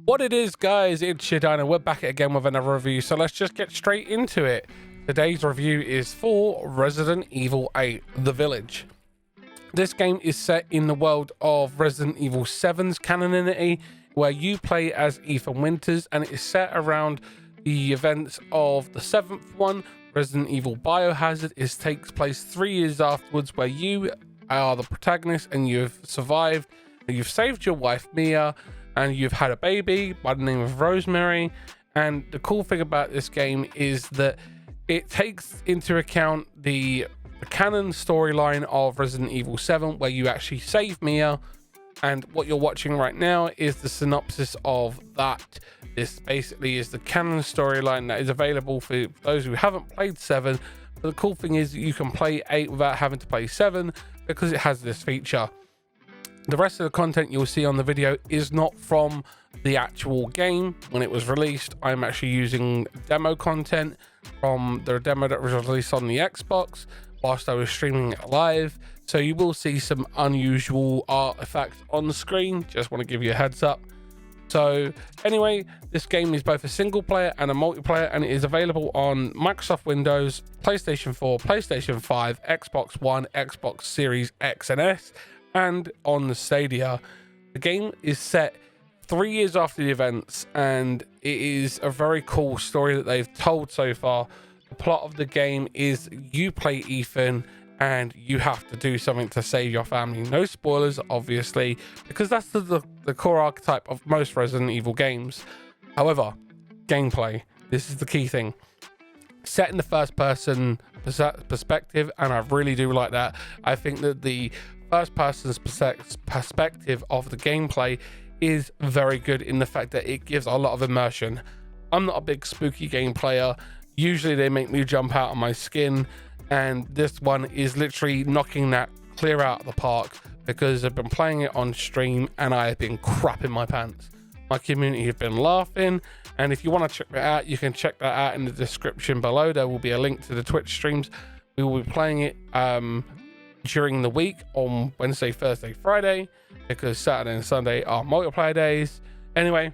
What it is, guys, it's Shadina. We're back again with another review, so let's just get straight into it. Today's review is for Resident Evil 8 The Village. This game is set in the world of Resident Evil 7's canonity, where you play as Ethan Winters, and it is set around the events of the 7th one, Resident Evil Biohazard. It takes place 3 years afterwards, where you are the protagonist and you've survived, and you've saved your wife Mia, and you've had a baby by the name of Rosemary. And the cool thing about this game is that it takes into account the canon storyline of Resident Evil 7, where you actually save Mia. And what you're watching right now is the synopsis of that. This basically is the canon storyline that is available for those who haven't played 7. But the cool thing is that you can play 8 without having to play 7 because it has this feature. The rest of the content you'll see on the video is not from the actual game when it was released. I'm actually using demo content from the demo that was released on the Xbox whilst I was streaming it live. So you will see some unusual artifacts on the screen. Just want to give you a heads up. So anyway, this game is both a single player and a multiplayer, and it is available on Microsoft Windows, PlayStation 4, PlayStation 5, Xbox One, Xbox Series X and S, and on the Stadia. The game is set 3 years after the events, and it is a very cool story that they've told so far. The plot of the game is you play Ethan and you have to do something to save your family. No spoilers, obviously, because that's the core archetype of most Resident Evil games. However, gameplay, this is the key thing. Set in the first person perspective, and I really do like that. I think that the first person's perspective of the gameplay is very good in the fact that it gives a lot of immersion. I'm not a big spooky game player. Usually they make me jump out of my skin, and this one is literally knocking that clear out of the park because I've been playing it on stream and I have been crapping my pants. My community have been laughing, and if you want to check that out, you can check that out in the description below. There will be a link to the Twitch streams. We will be playing it during the week on Wednesday, Thursday, Friday, because Saturday and Sunday are multiplayer days. Anyway,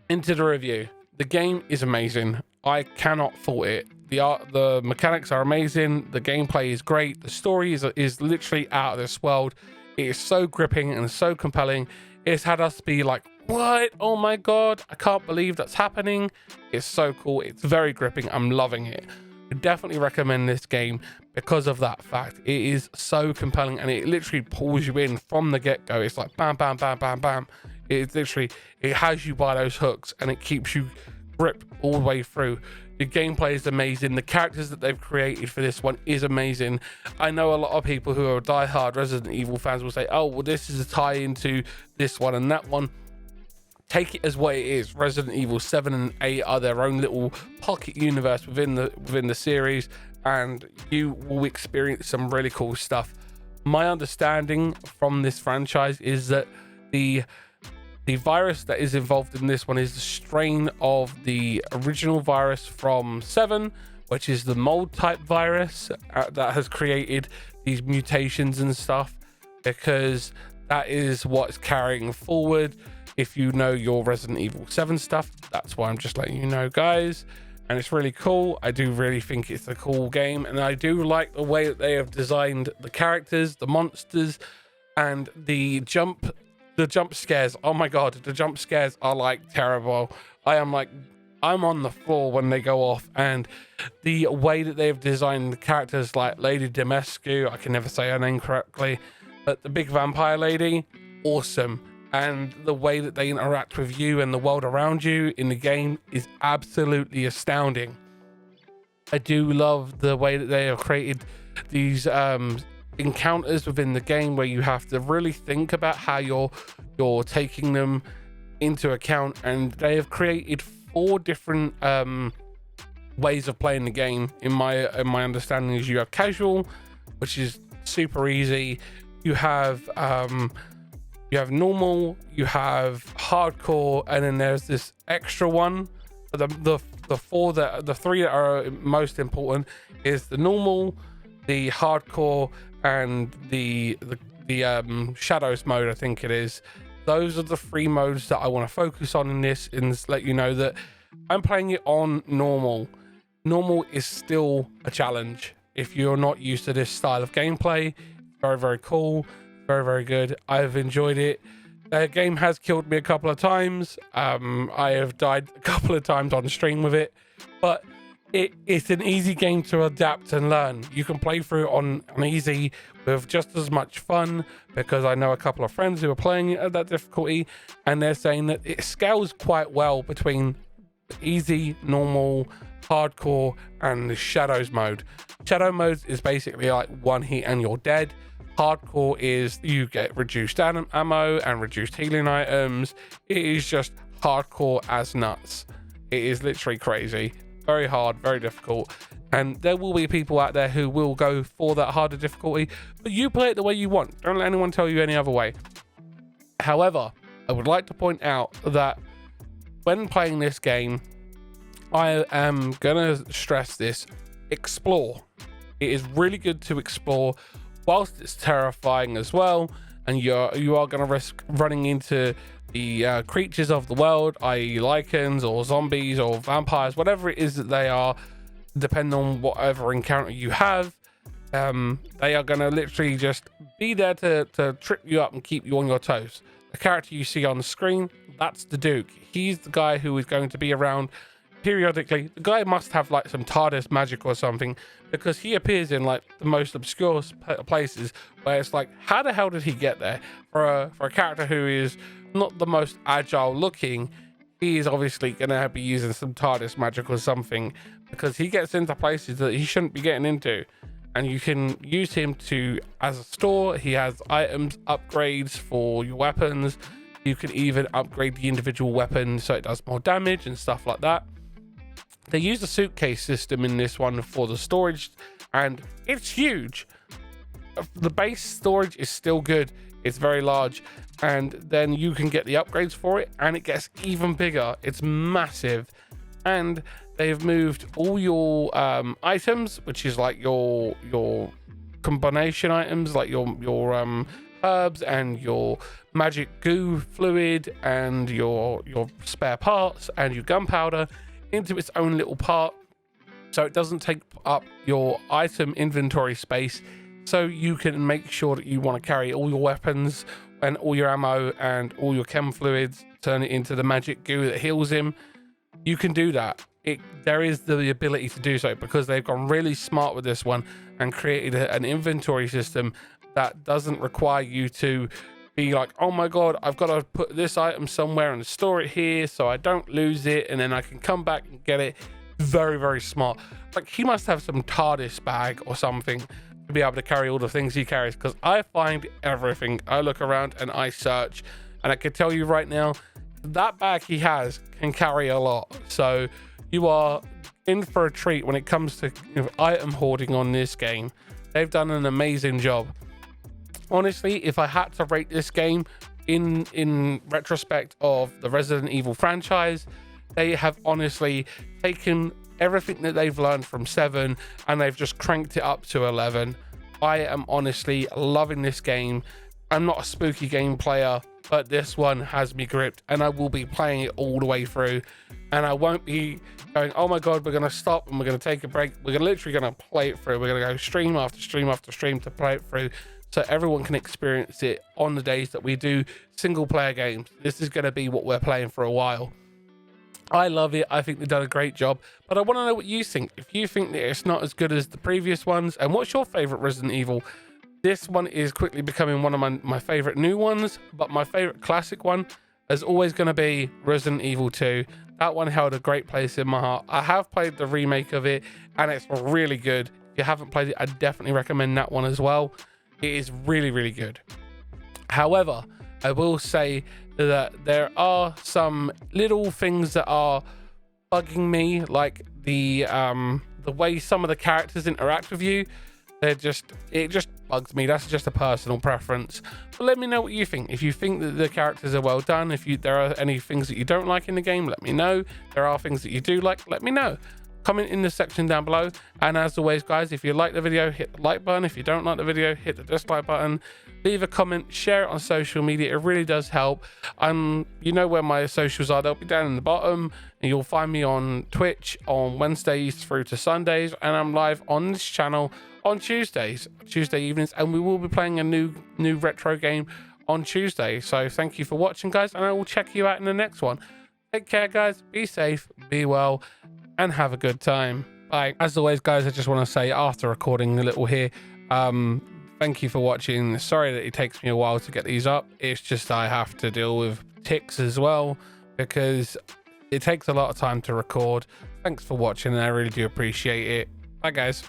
into the review. The game is amazing. I cannot fault it. The mechanics are amazing. The gameplay is great. The story is literally out of this world. It is so gripping and so compelling. It's had us be like, what? Oh my god, I can't believe that's happening. It's so cool. It's very gripping. I'm loving it. I definitely recommend this game because of that fact. It is so compelling and it literally pulls you in from the get-go. It's like bam, bam, bam, bam, bam. It has you by those hooks and it keeps you gripped all the way through. The gameplay is amazing. The characters that they've created for this one is amazing. I know a lot of people who are diehard Resident Evil fans will say, oh, well, this is a tie into this one and that one. Take it as what it is. Resident Evil 7 and 8 are their own little pocket universe within the series, and you will experience some really cool stuff. My understanding from this franchise is that the virus that is involved in this one is the strain of the original virus from 7, which is the mold type virus that has created these mutations and stuff, because that is what's carrying forward. If you know your Resident Evil 7 stuff, that's why I'm just letting you know, guys. And it's really cool. I do really think it's a cool game, and I do like the way that they have designed the characters, the monsters, and the jump scares. Oh my god, the jump scares are like terrible. I'm on the floor when they go off, and the way that they've designed the characters, like Lady Dimitrescu, I can never say her name correctly, but the big vampire lady, awesome. And the way that they interact with you and the world around you in the game is absolutely astounding. I do love the way that they have created these encounters within the game where you have to really think about how you're taking them into account, and they have created 4 different ways of playing the game. In my understanding is you have casual, which is super easy. You have normal, you have hardcore, and then there's this extra one. The 3 that are most important is the normal, the hardcore, and the shadows mode, I think it is. those are the 3 modes that I want to focus on in this, and let you know that I'm playing it on normal. Normal is still a challenge if you're not used to this style of gameplay. Very, very cool, very, very good. I've enjoyed it. The game has killed me a couple of times. I have died a couple of times on stream with it, but it's an easy game to adapt and learn. You can play through it on easy with just as much fun, because I know a couple of friends who are playing it at that difficulty, and they're saying that it scales quite well between easy, normal, hardcore, and the shadows mode. Shadow mode is basically like 1 hit and you're dead. Hardcore is you get reduced ammo and reduced healing items. It is just hardcore as nuts. It is literally crazy. Very hard, very difficult. And there will be people out there who will go for that harder difficulty, but you play it the way you want. Don't let anyone tell you any other way. However, I would like to point out that when playing this game, I am gonna stress this: explore. It is really good to explore, whilst it's terrifying as well, and you are gonna risk running into the creatures of the world, i.e. lichens or zombies or vampires, whatever it is that they are, depending on whatever encounter you have. They are gonna literally just be there to trip you up and keep you on your toes. The character you see on the screen, that's the Duke. He's the guy who is going to be around periodically. The guy must have like some TARDIS magic or something, because he appears in like the most obscure places where it's like, how the hell did he get there? For a character who is not the most agile looking, he is obviously gonna be using some TARDIS magic or something, because he gets into places that he shouldn't be getting into. And you can use him as a store. He has items, upgrades for your weapons. You can even upgrade the individual weapon so it does more damage and stuff like that. They use the suitcase system in this one for the storage, and it's huge. The base storage is still good. It's very large, and then you can get the upgrades for it, and it gets even bigger. It's massive. And they've moved all your items, which is like your combination items, like your herbs and your magic goo fluid and your spare parts and your gunpowder, into its own little part, so it doesn't take up your item inventory space, so you can make sure that you want to carry all your weapons and all your ammo and all your chem fluids, turn it into the magic goo that heals him. You can do that. There is the ability to do so, because they've gone really smart with this one and created an inventory system that doesn't require you to be like, oh my god, I've got to put this item somewhere and store it here so I don't lose it, and then I can come back and get it. Very, very smart. Like, he must have some TARDIS bag or something to be able to carry all the things he carries, because I find everything. I look around and I search, and I can tell you right now, that bag he has can carry a lot. So you are in for a treat when it comes to item hoarding on this game. They've done an amazing job. Honestly, if I had to rate this game in retrospect of the Resident Evil franchise, they have honestly taken everything that they've learned from 7 and they've just cranked it up to 11. I am honestly loving this game. I'm not a spooky game player, but this one has me gripped, and I will be playing it all the way through. And I won't be going, oh my god, we're going to stop and we're going to take a break. We're literally going to play it through. We're going to go stream after stream after stream to play it through, so everyone can experience it on the days that we do single player games. This is going to be what we're playing for a while. I love it. I think they've done a great job, but I want to know what you think. If you think that it's not as good as the previous ones, and what's your favorite Resident Evil? This one is quickly becoming one of my favorite new ones, but my favorite classic one is always going to be Resident Evil 2. That one held a great place in my heart. I have played the remake of it, and it's really good. If you haven't played it, I definitely recommend that one as well. It is really, really good. However, I will say that there are some little things that are bugging me, like the way some of the characters interact with you. It just bugs me. That's just a personal preference. But let me know what you think. If you think that the characters are well done, if there are any things that you don't like in the game, let me know. There are things that you do like, let me know. comment in the section down below. And as always, guys, if you like the video, hit the like button. If you don't like the video, hit the dislike button. Leave a comment, share it on social media. It really does help. You know where my socials are. They'll be down in the bottom, and you'll find me on Twitch on Wednesdays through to Sundays, and I'm live on this channel on Tuesday evenings, and we will be playing a new retro game on Tuesday. So thank you for watching, guys, and I will check you out in the next one. Take care, guys. Be safe, be well, and have a good time. Bye. As always, guys, I just want to say, after recording a little here, thank you for watching. Sorry that it takes me a while to get these up. It's just I have to deal with ticks as well, because it takes a lot of time to record. Thanks for watching, and I really do appreciate it. Bye, guys.